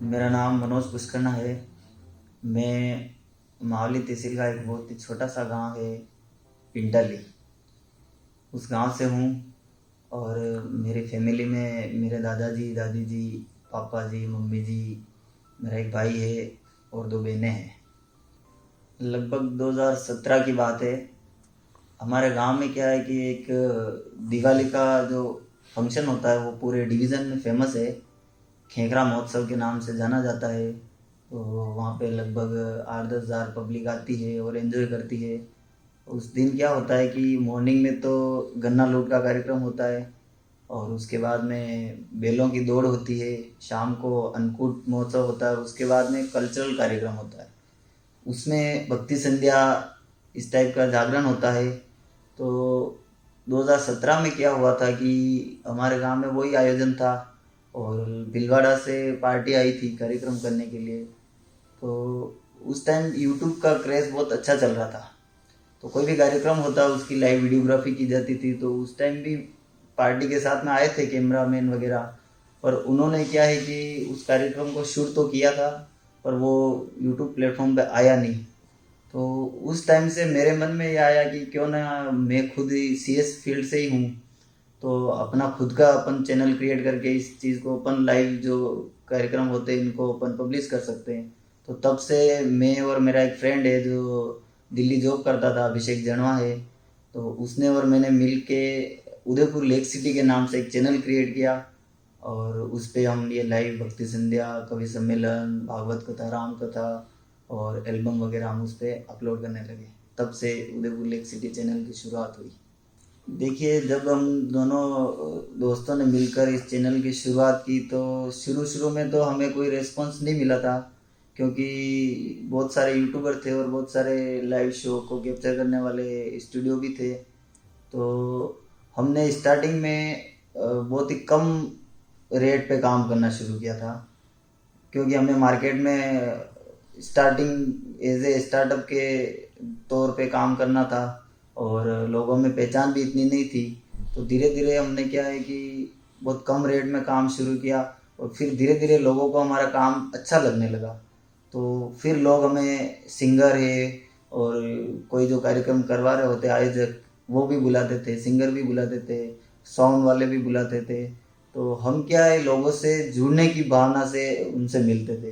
मेरा नाम मनोज पुष्करना है। मैं मावली तहसील का एक बहुत ही छोटा सा गांव है पिंडली, उस गांव से हूँ। और मेरी फैमिली में मेरे दादाजी दादी जी, पापा जी, मम्मी जी, मेरा एक भाई है और दो बहनें हैं। लगभग 2017 की बात है। हमारे गांव में क्या है कि एक दिवाली का जो फंक्शन होता है वो पूरे डिवीज़न में फेमस है। खेखरा महोत्सव के नाम से जाना जाता है। तो वहाँ पे लगभग 8-10 हज़ार पब्लिक आती है और एंजॉय करती है। उस दिन क्या होता है कि मॉर्निंग में तो गन्ना लूट का कार्यक्रम होता है और उसके बाद में बैलों की दौड़ होती है। शाम को अन्नकूट महोत्सव होता है और उसके बाद में कल्चरल कार्यक्रम होता है। उसमें भक्ति संध्या इस टाइप का जागरण होता है। तो 2017 में क्या हुआ था कि हमारे गांव में वही आयोजन था और भीलवाड़ा से पार्टी आई थी कार्यक्रम करने के लिए। तो उस टाइम यूट्यूब का क्रेज़ बहुत अच्छा चल रहा था। तो कोई भी कार्यक्रम होता उसकी लाइव वीडियोग्राफी की जाती थी। तो उस टाइम भी पार्टी के साथ में आए थे कैमरामैन वगैरह, पर उन्होंने क्या है कि उस कार्यक्रम को शूट तो किया था पर वो यूट्यूब प्लेटफॉर्म पे आया नहीं। तो उस टाइम से मेरे मन में ये आया कि क्यों ना मैं खुद ही सीएस फील्ड से ही हूँ, तो अपना खुद का अपन चैनल क्रिएट करके इस चीज़ को अपन लाइव जो कार्यक्रम होते हैं इनको अपन पब्लिश कर सकते हैं। तो तब से मैं और मेरा एक फ्रेंड है जो दिल्ली जॉब करता था, अभिषेक जड़वा है, तो उसने और मैंने मिल के उदयपुर लेक सिटी के नाम से एक चैनल क्रिएट किया। और उस पे हम ये लाइव भक्ति संध्या, कवि सम्मेलन, भागवत कथा, राम कथा और एल्बम वगैरह हम उस पर अपलोड करने लगे। तब से उदयपुर लेक सिटी चैनल की शुरुआत हुई। देखिए, जब हम दोनों दोस्तों ने मिलकर इस चैनल की शुरुआत की तो शुरू शुरू में तो हमें कोई रेस्पॉन्स नहीं मिला था, क्योंकि बहुत सारे यूट्यूबर थे और बहुत सारे लाइव शो को कैप्चर करने वाले स्टूडियो भी थे। तो हमने स्टार्टिंग में बहुत ही कम रेट पे काम करना शुरू किया था, क्योंकि हमें मार्केट में स्टार्टिंग एज ए स्टार्टअप के तौर पे काम करना था और लोगों में पहचान भी इतनी नहीं थी। तो धीरे धीरे हमने क्या है कि बहुत कम रेट में काम शुरू किया और फिर धीरे धीरे लोगों को हमारा काम अच्छा लगने लगा। तो फिर लोग हमें सिंगर है और कोई जो कार्यक्रम करवा रहे होते आयोजक वो भी बुलाते थे, सिंगर भी बुलाते थे, साउंड वाले भी बुलाते थे। तो हम क्या है लोगों से जुड़ने की भावना से उनसे मिलते थे।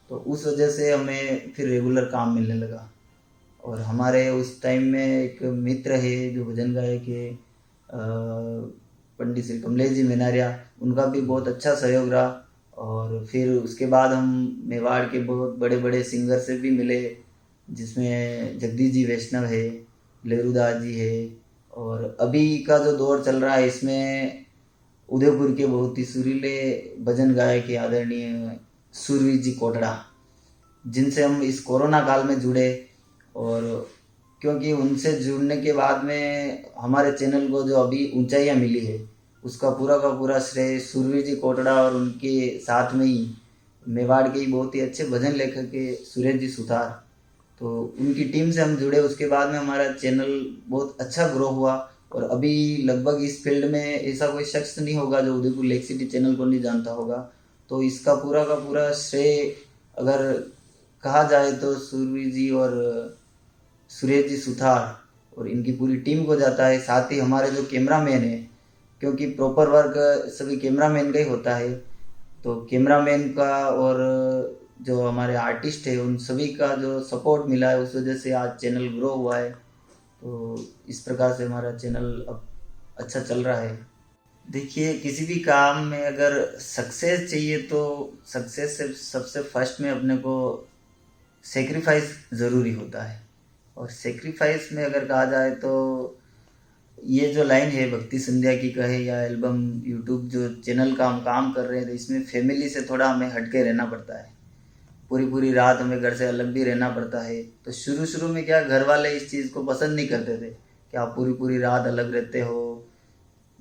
तो उस वजह से हमें फिर रेगुलर काम मिलने लगा। और हमारे उस टाइम में एक मित्र है जो भजन गायक है, पंडित श्री कमलेश जी मेनारिया, उनका भी बहुत अच्छा सहयोग रहा। और फिर उसके बाद हम मेवाड़ के बहुत बड़े बड़े सिंगर से भी मिले, जिसमें जगदीश जी वैष्णव है, लेरूदास जी है। और अभी का जो दौर चल रहा है इसमें उदयपुर के बहुत ही सुरीले भजन गायक के आदरणीय सूरवीर जी कोटड़ा, जिनसे हम इस कोरोना काल में जुड़े। और क्योंकि उनसे जुड़ने के बाद में हमारे चैनल को जो अभी ऊंचाइयां मिली है उसका का पूरा श्रेय सूरवीर जी कोटड़ा और उनके साथ में ही मेवाड़ के ही बहुत ही अच्छे भजन लेखक के सुरेश जी सुथार, तो उनकी टीम से हम जुड़े। उसके बाद में हमारा चैनल बहुत अच्छा ग्रो हुआ और अभी लगभग इस फील्ड में ऐसा कोई शख्स नहीं होगा जो उदयपुर लेक सिटी चैनल को नहीं जानता होगा। तो इसका का पूरा श्रेय अगर कहा जाए तो सूरवीर जी और सुरेश जी सुथार और इनकी पूरी टीम को जाता है। साथ ही हमारे जो कैमरामैन है, क्योंकि प्रॉपर वर्क सभी कैमरामैन का ही होता है, तो कैमरामैन का और जो हमारे आर्टिस्ट है उन सभी का जो सपोर्ट मिला है उस वजह से आज चैनल ग्रो हुआ है। तो इस प्रकार से हमारा चैनल अब अच्छा चल रहा है। देखिए, किसी भी काम में अगर सक्सेस चाहिए तो सक्सेस से सबसे फर्स्ट में अपने को सेक्रीफाइस ज़रूरी होता है। और सेक्रीफाइस में अगर कहा जाए तो ये जो लाइन है भक्ति संध्या की कहे या एल्बम यूट्यूब जो चैनल का हम काम कर रहे हैं, तो इसमें फैमिली से थोड़ा हमें हटके रहना पड़ता है। पूरी पूरी रात हमें घर से अलग भी रहना पड़ता है। तो शुरू शुरू में क्या घर वाले इस चीज़ को पसंद नहीं करते थे कि आप पूरी पूरी रात अलग रहते हो।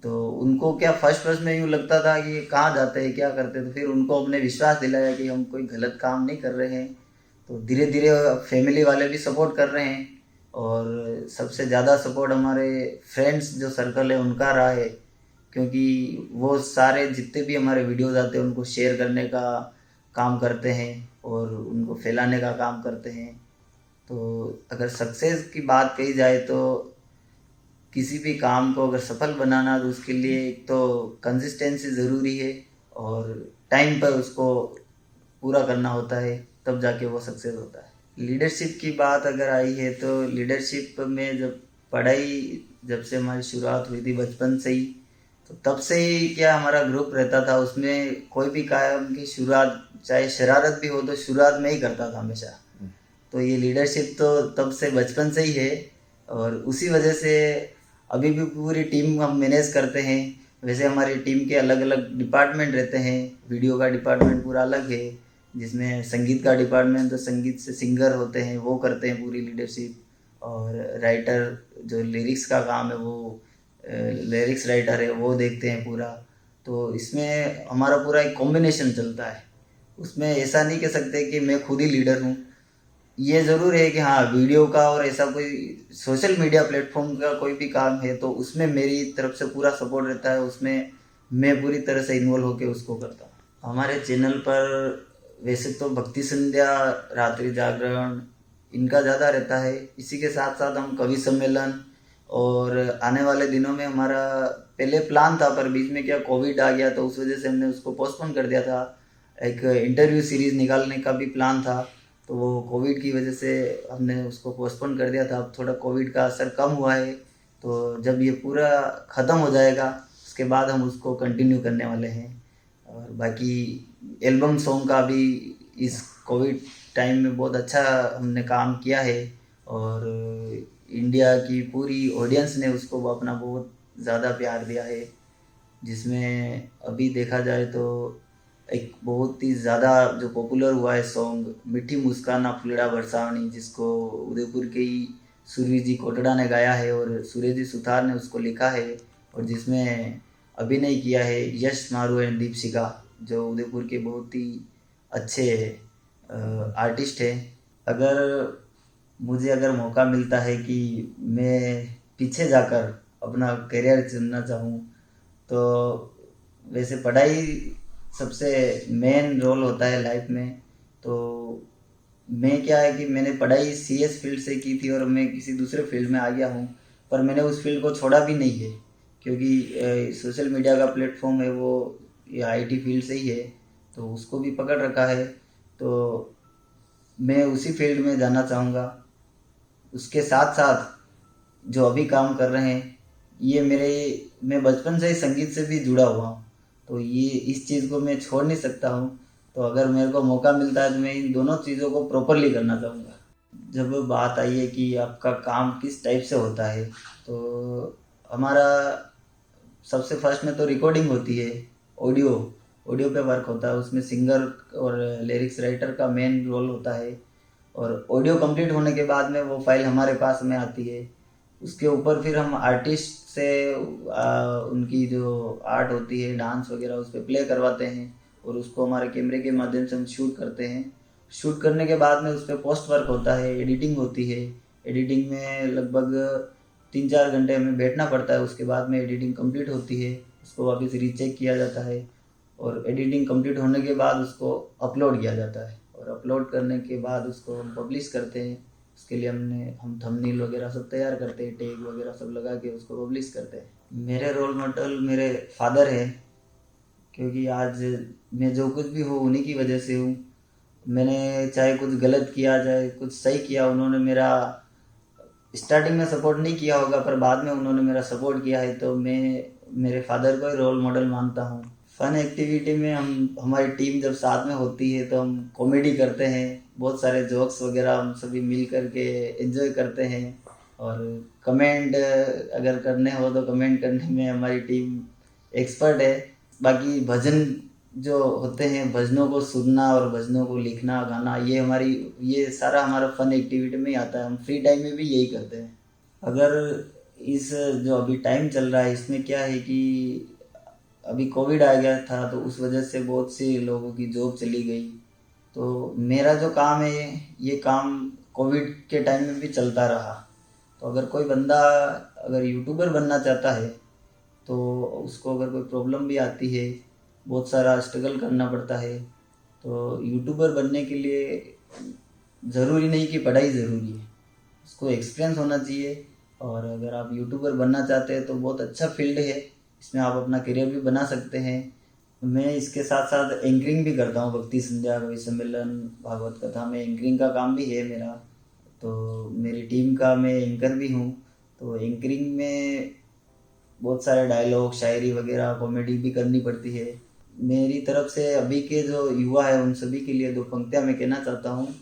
तो उनको क्या फर्स्ट फर्स्ट में यूँ लगता था कि ये कहाँ जाते हैं, क्या करते हैं। तो फिर उनको अपने विश्वास दिलाया कि हम कोई गलत काम नहीं कर रहे हैं। तो धीरे धीरे फैमिली वाले भी सपोर्ट कर रहे हैं और सबसे ज़्यादा सपोर्ट हमारे फ्रेंड्स जो सर्कल है उनका रहा है, क्योंकि वो सारे जितने भी हमारे वीडियोज़ आते हैं उनको शेयर करने का काम करते हैं और उनको फैलाने का काम करते हैं। तो अगर सक्सेस की बात कही जाए तो किसी भी काम को अगर सफल बनाना तो उसके लिए एक तो कंसिस्टेंसी ज़रूरी है और टाइम पर उसको पूरा करना होता है, तब जाके वो सक्सेस होता है। लीडरशिप की बात अगर आई है तो लीडरशिप में जब पढ़ाई जब से हमारी शुरुआत हुई थी बचपन से ही, तो तब से ही क्या हमारा ग्रुप रहता था, उसमें कोई भी काम की शुरुआत चाहे शरारत भी हो तो शुरुआत में ही करता था हमेशा। तो ये लीडरशिप तो तब से बचपन से ही है और उसी वजह से अभी भी पूरी टीम हम मैनेज करते हैं। वैसे हमारी टीम के अलग अलग डिपार्टमेंट रहते हैं, वीडियो का डिपार्टमेंट पूरा अलग है, जिसमें संगीत का डिपार्टमेंट तो संगीत से सिंगर होते हैं वो करते हैं पूरी लीडरशिप, और राइटर जो लिरिक्स का काम है वो लिरिक्स राइटर है वो देखते हैं पूरा। तो इसमें हमारा पूरा एक कॉम्बिनेशन चलता है, उसमें ऐसा नहीं कह सकते कि मैं खुद ही लीडर हूँ। ये ज़रूर है कि हाँ वीडियो का और ऐसा कोई सोशल मीडिया प्लेटफॉर्म का कोई भी काम है तो उसमें मेरी तरफ से पूरा सपोर्ट रहता है, उसमें मैं पूरी तरह से इन्वॉल्व होकर उसको करता हूँ। हमारे चैनल पर वैसे तो भक्ति संध्या, रात्रि जागरण इनका ज़्यादा रहता है। इसी के साथ साथ हम कवि सम्मेलन और आने वाले दिनों में हमारा पहले प्लान था पर बीच में क्या कोविड आ गया तो उस वजह से हमने उसको पोस्टपोन कर दिया था। एक इंटरव्यू सीरीज़ निकालने का भी प्लान था तो वो कोविड की वजह से हमने उसको पोस्टपोन कर दिया था। अब थोड़ा कोविड का असर कम हुआ है तो जब ये पूरा ख़त्म हो जाएगा उसके बाद हम उसको कंटिन्यू करने वाले हैं। और बाकी एल्बम सॉन्ग का भी इस कोविड टाइम में बहुत अच्छा हमने काम किया है और इंडिया की पूरी ऑडियंस ने उसको अपना बहुत ज़्यादा प्यार दिया है, जिसमें अभी देखा जाए तो एक बहुत ही ज़्यादा जो पॉपुलर हुआ है सॉन्ग मीठी मुस्काना फुलड़ा बरसावनी, जिसको उदयपुर के ही सूर्य जी कोटड़ा ने गाया है और सूर्य जी सुथार ने उसको लिखा है और जिसमें अभिनय किया है यश मारू एंड दीपशिका, जो उदयपुर के बहुत ही अच्छे आर्टिस्ट हैं। अगर मौका मिलता है कि मैं पीछे जाकर अपना करियर चुनना चाहूँ तो वैसे पढ़ाई सबसे मेन रोल होता है लाइफ में। तो मैं क्या है कि मैंने पढ़ाई सीएस फील्ड से की थी और मैं किसी दूसरे फील्ड में आ गया हूँ, पर मैंने उस फील्ड को छोड़ा भी नहीं है क्योंकि सोशल मीडिया का प्लेटफॉर्म है वो ये आईटी फील्ड से ही है तो उसको भी पकड़ रखा है, तो मैं उसी फील्ड में जाना चाहूँगा। उसके साथ साथ जो अभी काम कर रहे हैं ये मैं बचपन से ही संगीत से भी जुड़ा हुआ हूँ तो ये इस चीज़ को मैं छोड़ नहीं सकता हूँ। तो अगर मेरे को मौका मिलता है तो मैं इन दोनों चीज़ों को प्रॉपरली करना चाहूँगा। जब बात आई है कि आपका काम किस टाइप से होता है तो हमारा सबसे फर्स्ट में तो रिकॉर्डिंग होती है, ऑडियो ऑडियो पे वर्क होता है, उसमें सिंगर और लिरिक्स राइटर का मेन रोल होता है और ऑडियो कंप्लीट होने के बाद में वो फाइल हमारे पास में आती है। उसके ऊपर फिर हम आर्टिस्ट से उनकी जो आर्ट होती है डांस वगैरह उस पर प्ले करवाते हैं और उसको हमारे कैमरे के माध्यम से हम शूट करते हैं। शूट करने के बाद में उस पर पोस्ट वर्क होता है, एडिटिंग होती है। एडिटिंग में लगभग 3-4 घंटे हमें बैठना पड़ता है, उसके बाद में एडिटिंग कंप्लीट होती है, उसको वापस रीचेक किया जाता है और एडिटिंग कंप्लीट होने के बाद उसको अपलोड किया जाता है और अपलोड करने के बाद उसको हम पब्लिश करते हैं। उसके लिए हम थंबनेल वगैरह सब तैयार करते हैं, टैग वगैरह सब लगा के उसको पब्लिश करते हैं। मेरे रोल मॉडल मेरे फादर हैं क्योंकि आज मैं जो कुछ भी हूँ उन्हीं की वजह से हूँ। मैंने चाहे कुछ गलत किया चाहे कुछ सही किया, उन्होंने मेरा स्टार्टिंग में सपोर्ट नहीं किया होगा पर बाद में उन्होंने मेरा सपोर्ट किया है, तो मैं मेरे फादर को ही रोल मॉडल मानता हूँ। फन एक्टिविटी में हमारी टीम जब साथ में होती है तो हम कॉमेडी करते हैं, बहुत सारे जोक्स वगैरह हम सभी मिल करके एंजॉय करते हैं और कमेंट अगर करने हो तो कमेंट करने में हमारी टीम एक्सपर्ट है। बाकी भजन जो होते हैं, भजनों को सुनना और भजनों को लिखना गाना, ये सारा हमारा फन एक्टिविटी में ही आता है। हम फ्री टाइम में भी यही करते हैं। अगर इस जो अभी टाइम चल रहा है इसमें क्या है कि अभी कोविड आ गया था तो उस वजह से बहुत से लोगों की जॉब चली गई। तो मेरा जो काम है ये काम कोविड के टाइम में भी चलता रहा। तो अगर कोई बंदा अगर यूट्यूबर बनना चाहता है तो उसको अगर कोई प्रॉब्लम भी आती है, बहुत सारा स्ट्रगल करना पड़ता है, तो यूट्यूबर बनने के लिए ज़रूरी नहीं कि पढ़ाई ज़रूरी है, उसको एक्सपीरियंस होना चाहिए। और अगर आप यूट्यूबर बनना चाहते हैं तो बहुत अच्छा फील्ड है, इसमें आप अपना करियर भी बना सकते हैं। मैं इसके साथ साथ एंकरिंग भी करता हूँ, भक्ति संध्या, कवि सम्मेलन, भागवत कथा में एंकरिंग का काम भी है मेरा। तो मेरी टीम का मैं एंकर भी हूँ। तो एंकरिंग में बहुत सारे डायलॉग, शायरी वगैरह, कॉमेडी भी करनी पड़ती है। मेरी तरफ से अभी के जो युवा है उन सभी के लिए दो पंक्तियाँ मैं कहना चाहता हूँ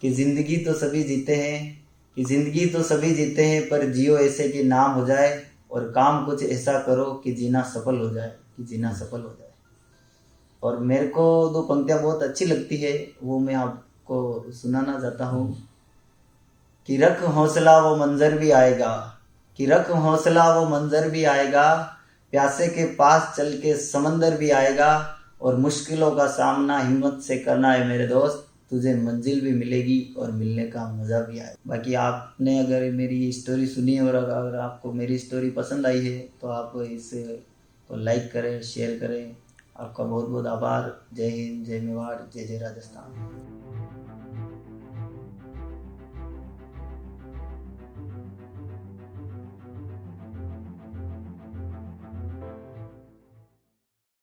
कि ज़िंदगी तो सभी जीते हैं, कि ज़िंदगी तो सभी जीते हैं, पर जियो ऐसे कि नाम हो जाए, और काम कुछ ऐसा करो कि जीना सफल हो जाए, कि जीना सफल हो जाए। और मेरे को दो पंक्तियाँ बहुत अच्छी लगती है, वो मैं आपको सुनाना चाहता हूँ कि रख हौसला वो मंजर भी आएगा, कि रख हौसला वो मंजर भी आएगा, प्यासे के पास चल के समंदर भी आएगा, और मुश्किलों का सामना हिम्मत से करना है मेरे दोस्त, तुझे मंजिल भी मिलेगी और मिलने का मज़ा भी आएगा। बाकी आपने अगर मेरी स्टोरी सुनी और अगर आपको मेरी स्टोरी पसंद आई है तो आप इसे को लाइक करें, शेयर करें। आपका बहुत बहुत आभार। जय हिंद, जय मेवाड़, जय जय राजस्थान।